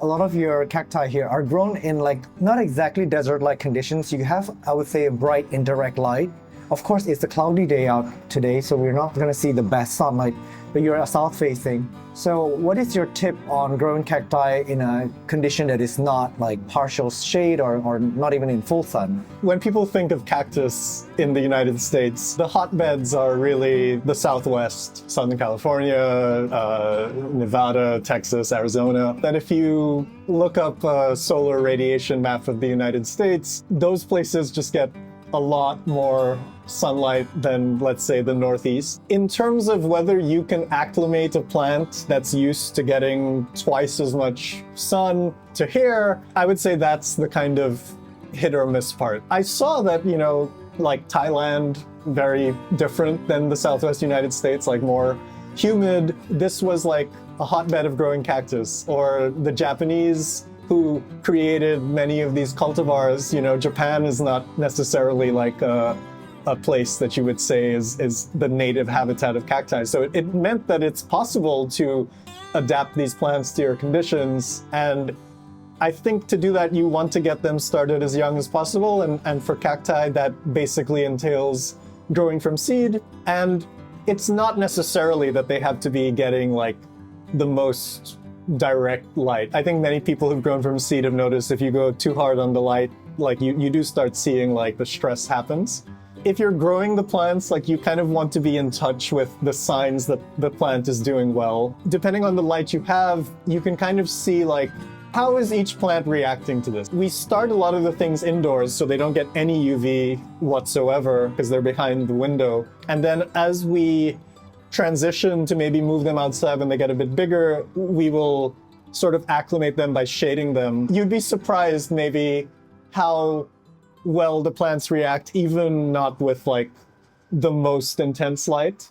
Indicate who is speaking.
Speaker 1: A lot of your cacti here are grown in like not exactly desert-like conditions. You have, I would say, a bright indirect light. Of course, it's a cloudy day out today, so we're not going to see the best sunlight, but you're south-facing. So what is your tip on growing cacti in a condition that is not like partial shade or not even in full sun?
Speaker 2: When people think of cactus in the United States, the hotbeds are really the Southwest, Southern California, Nevada, Texas, Arizona. That if you look up a solar radiation map of the United States, those places just get a lot more sunlight than, let's say, the Northeast. In terms of whether you can acclimate a plant that's used to getting twice as much sun to here, I would say that's the kind of hit or miss part. I saw that, like Thailand, very different than the Southwest United States, like more humid. This was like a hotbed of growing cactus. Or the Japanese, who created many of these cultivars, Japan is not necessarily like a place that you would say is the native habitat of cacti. So it meant that it's possible to adapt these plants to your conditions. And I think to do that, you want to get them started as young as possible. And for cacti, that basically entails growing from seed. And it's not necessarily that they have to be getting like the most direct light. I think many people who've grown from seed have noticed if you go too hard on the light, like you do start seeing like the stress happens. If you're growing the plants, like you kind of want to be in touch with the signs that the plant is doing well. Depending on the light you have, you can kind of see like, how is each plant reacting to this? We start a lot of the things indoors so they don't get any UV whatsoever because they're behind the window. And then as we transition to maybe move them outside when they get a bit bigger, we will sort of acclimate them by shading them. You'd be surprised maybe how well the plants react, even not with like the most intense light.